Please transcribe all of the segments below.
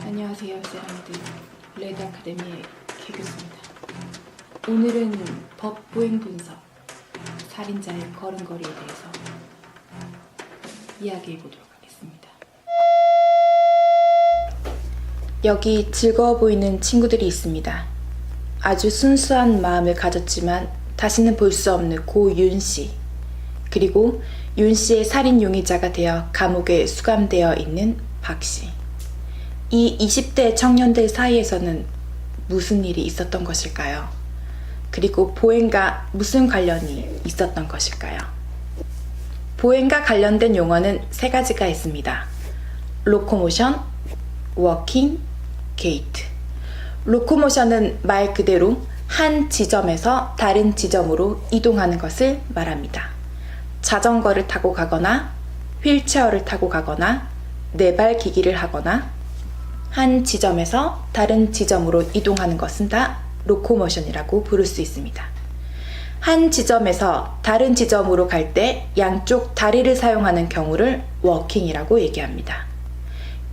안녕하세요, 세라미들. 레드 아카데미의 개교수입니다. 오늘은 법 보행 분석, 살인자의 걸음걸이에 대해서 이야기해 보도록 하겠습니다. 여기 즐거워 보이는 친구들이 있습니다. 아주 순수한 마음을 가졌지만 다시는 볼 수 없는 고 윤씨, 그리고 윤씨의 살인 용의자가 되어 감옥에 수감되어 있는 박씨. 이 20대 청년들 사이에서는 무슨 일이 있었던 것일까요? 그리고 보행과 무슨 관련이 있었던 것일까요? 보행과 관련된 용어는 세 가지가 있습니다. 로코모션, 워킹, 게이트. 로코모션은 말 그대로 한 지점에서 다른 지점으로 이동하는 것을 말합니다. 자전거를 타고 가거나 휠체어를 타고 가거나 네발 기기를 하거나 한 지점에서 다른 지점으로 이동하는 것은 다 로코모션이라고 부를 수 있습니다. 한 지점에서 다른 지점으로 갈 때 양쪽 다리를 사용하는 경우를 워킹이라고 얘기합니다.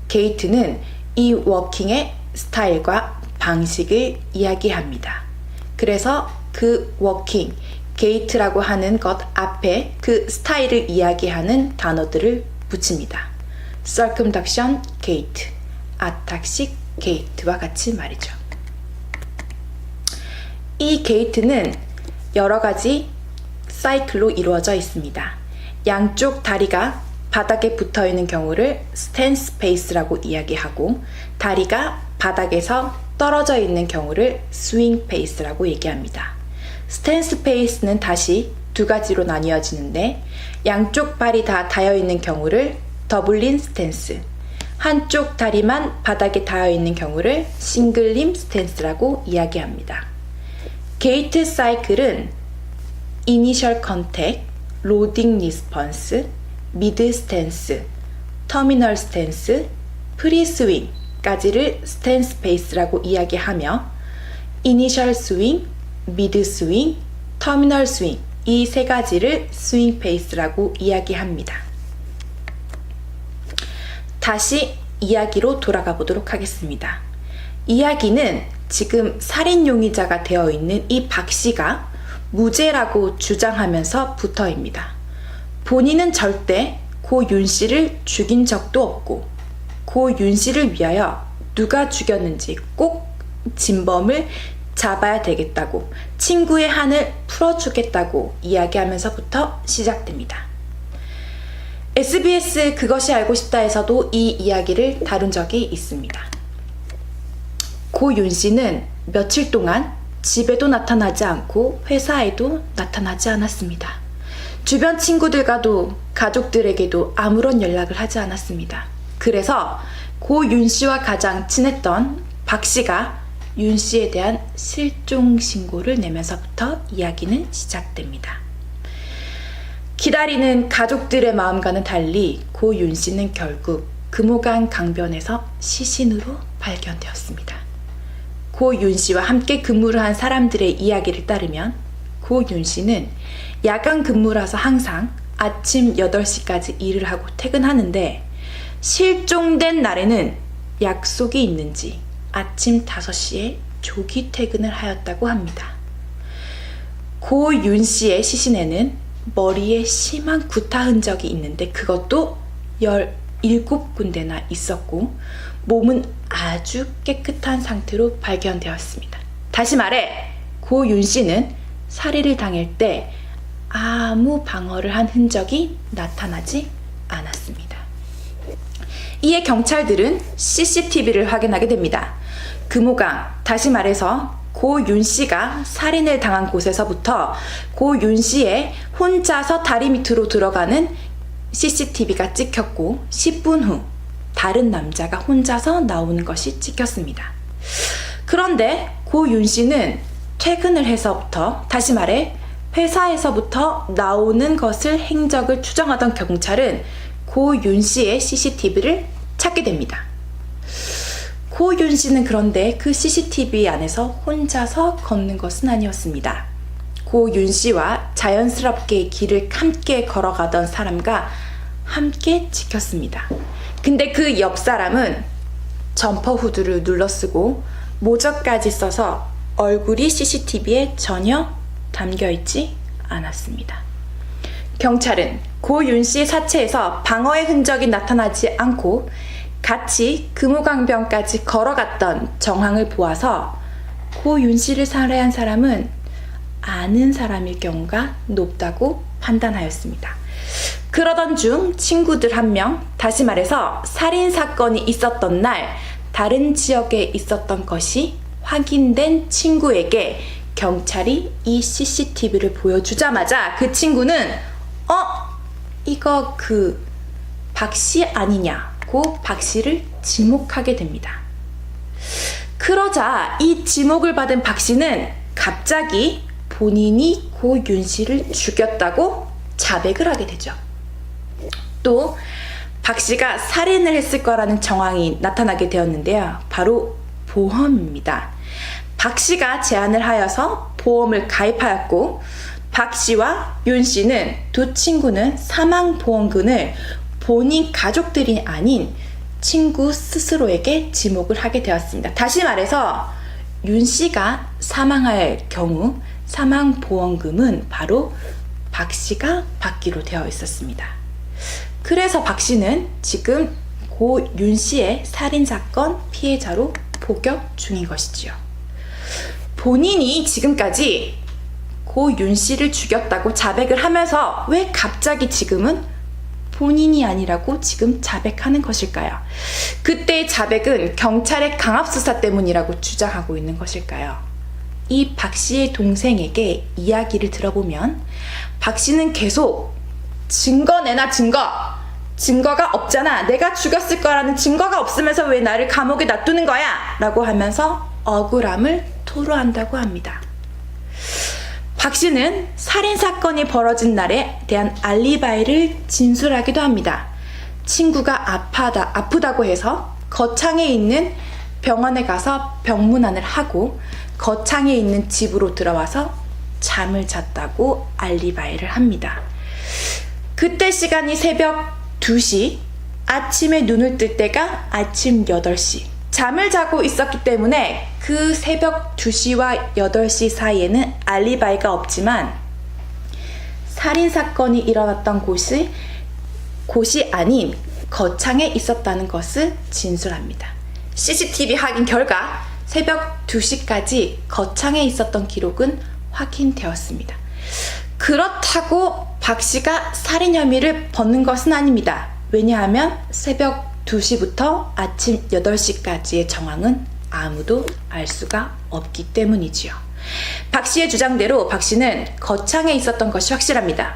게이트는 이 워킹의 스타일과 방식을 이야기합니다. 그래서 그 워킹, 게이트라고 하는 것 앞에 그 스타일을 이야기하는 단어들을 붙입니다. circumduction gait, 아탁식 게이트와 같이 말이죠. 이 게이트는 여러 가지 사이클로 이루어져 있습니다. 양쪽 다리가 바닥에 붙어 있는 경우를 스탠스 페이스라고 이야기하고, 다리가 바닥에서 떨어져 있는 경우를 스윙 페이스라고 얘기합니다. 스탠스 페이스는 다시 두 가지로 나뉘어지는데, 양쪽 발이 다 닿여 있는 경우를 더블린 스탠스, 한쪽 다리만 바닥에 닿아 있는 경우를 싱글림 스탠스라고 이야기합니다. 게이트 사이클은 이니셜 컨택, 로딩 리스폰스, 미드 스탠스, 터미널 스탠스, 프리 스윙까지를 스탠스 페이스라고 이야기하며, 이니셜 스윙, 미드 스윙, 터미널 스윙, 이 세 가지를 스윙 페이스라고 이야기합니다. 다시 이야기로 돌아가 보도록 하겠습니다. 이야기는 지금 살인 용의자가 되어 있는 이 박씨가 무죄라고 주장하면서부터입니다. 본인은 절대 고 윤씨를 죽인 적도 없고, 고 윤씨를 위하여 누가 죽였는지 꼭 진범을 잡아야 되겠다고, 친구의 한을 풀어주겠다고 이야기하면서부터 시작됩니다. SBS 그것이 알고 싶다에서도 이 이야기를 다룬 적이 있습니다. 고 윤씨는 며칠 동안 집에도 나타나지 않고 회사에도 나타나지 않았습니다. 주변 친구들과도 가족들에게도 아무런 연락을 하지 않았습니다. 그래서 고 윤씨와 가장 친했던 박씨가 윤씨에 대한 실종 신고를 내면서부터 이야기는 시작됩니다. 기다리는 가족들의 마음과는 달리 고 윤씨는 결국 금호강 강변에서 시신으로 발견되었습니다. 고 윤씨와 함께 근무를 한 사람들의 이야기를 따르면, 고 윤씨는 야간 근무라서 항상 아침 8시까지 일을 하고 퇴근하는데, 실종된 날에는 약속이 있는지 아침 5시에 조기 퇴근을 하였다고 합니다. 고 윤씨의 시신에는 머리에 심한 구타 흔적이 있는데 그것도 17군데나 있었고, 몸은 아주 깨끗한 상태로 발견되었습니다. 다시 말해, 고 윤씨는 살해를 당할 때 아무 방어를 한 흔적이 나타나지 않았습니다. 이에 경찰들은 CCTV를 확인하게 됩니다. 금호강, 다시 말해서 고 윤씨가 살인을 당한 곳에서부터 고 윤씨의 혼자서 다리 밑으로 들어가는 CCTV가 찍혔고, 10분 후 다른 남자가 혼자서 나오는 것이 찍혔습니다. 그런데 고 윤씨는 퇴근을 해서부터, 다시 말해 회사에서부터 나오는 것을 행적을 추정하던 경찰은 고 윤씨의 CCTV를 찾게 됩니다. 고 윤씨는 그런데 그 CCTV 안에서 혼자서 걷는 것은 아니었습니다. 고 윤씨와 자연스럽게 길을 함께 걸어가던 사람과 함께 지켰습니다. 근데 그 옆 사람은 점퍼 후드를 눌러쓰고 모자까지 써서 얼굴이 CCTV에 전혀 담겨있지 않았습니다. 경찰은 고 윤씨의 사체에서 방어의 흔적이 나타나지 않고 같이 금호강변까지 걸어갔던 정황을 보아서 고 윤씨를 살해한 사람은 아는 사람일 경우가 높다고 판단하였습니다. 그러던 중 친구들 한 명, 다시 말해서 살인사건이 있었던 날 다른 지역에 있었던 것이 확인된 친구에게 경찰이 이 CCTV를 보여주자마자 그 친구는 이거 박씨 아니냐고 박씨를 지목하게 됩니다. 그러자 이 지목을 받은 박씨는 갑자기 본인이 고 윤씨를 죽였다고 자백을 하게 되죠. 또 박씨가 살인을 했을 거라는 정황이 나타나게 되었는데요. 바로 보험입니다. 박씨가 제안을 하여서 보험을 가입하였고 박씨와 윤씨는 두 친구는 사망보험금을 본인 가족들이 아닌 친구 스스로에게 지목을 하게 되었습니다. 다시 말해서 윤씨가 사망할 경우 사망보험금은 바로 박씨가 받기로 되어 있었습니다. 그래서 박씨는 지금 고 윤씨의 살인사건 피해자로 복역 중인 것이지요. 본인이 지금까지 고 윤씨를 죽였다고 자백을 하면서 왜 갑자기 지금은 본인이 아니라고 지금 자백하는 것일까요? 그때의 자백은 경찰의 강압수사 때문이라고 주장하고 있는 것일까요? 이 박씨의 동생에게 이야기를 들어보면 박씨는 계속 증거 내놔, 증거가 없잖아, 내가 죽였을 거라는 증거가 없으면서 왜 나를 감옥에 놔두는 거야 라고 하면서 억울함을 토로한다고 합니다. 박씨는 살인사건이 벌어진 날에 대한 알리바이를 진술하기도 합니다. 친구가 아프다고 해서 거창에 있는 병원에 가서 병문안을 하고 거창에 있는 집으로 들어와서 잠을 잤다고 알리바이를 합니다. 그때 시간이 새벽 2시, 아침에 눈을 뜰 때가 아침 8시. 잠을 자고 있었기 때문에 그 새벽 2시와 8시 사이에는 알리바이가 없지만 살인사건이 일어났던 곳이 아닌 거창에 있었다는 것을 진술합니다. CCTV 확인 결과 새벽 2시까지 거창에 있었던 기록은 확인되었습니다. 그렇다고 박씨가 살인 혐의를 벗는 것은 아닙니다. 왜냐하면 새벽 2시부터 아침 8시까지의 정황은 아무도 알 수가 없기 때문이지요. 박씨의 주장대로 박씨는 거창에 있었던 것이 확실합니다.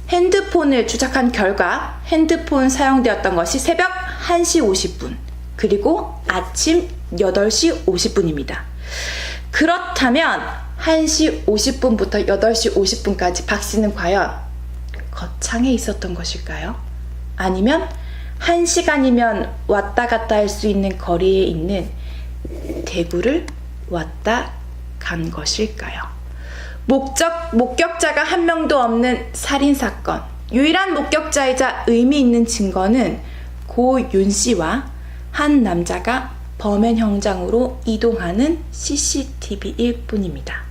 핸드폰을 추적한 결과 핸드폰 사용되었던 것이 새벽 1시 50분 그리고 아침 8시 50분입니다. 그렇다면 1시 50분부터 8시 50분까지 박씨는 과연 거창에 있었던 것일까요? 아니면 1시간이면 왔다 갔다 할 수 있는 거리에 있는 대구를 왔다 간 것일까요? 목격자가 한 명도 없는 살인사건, 유일한 목격자이자 의미 있는 증거는 고 윤씨와 한 남자가 범행 현장으로 이동하는 CCTV일 뿐입니다.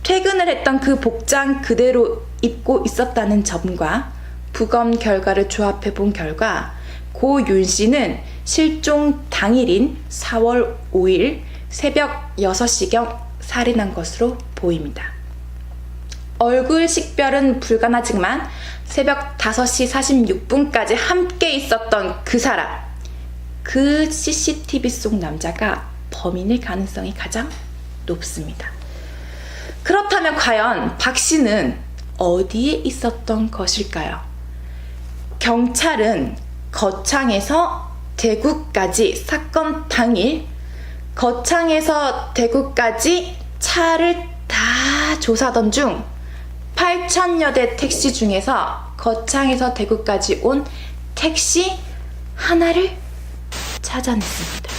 퇴근을 했던 그 복장 그대로 입고 있었다는 점과 부검 결과를 조합해 본 결과 고 윤씨는 실종 당일인 4월 5일 새벽 6시경 살인한 것으로 보입니다. 얼굴 식별은 불가능하지만 새벽 5시 46분까지 함께 있었던 그 사람, 그 CCTV 속 남자가 범인일 가능성이 가장 높습니다. 그렇다면 과연 박씨는 어디에 있었던 것일까요? 경찰은 거창에서 대구까지 사건 당일 거창에서 대구까지 차를 다 조사하던 중 8,000여 대 택시 중에서 거창에서 대구까지 온 택시 하나를 찾아냈습니다.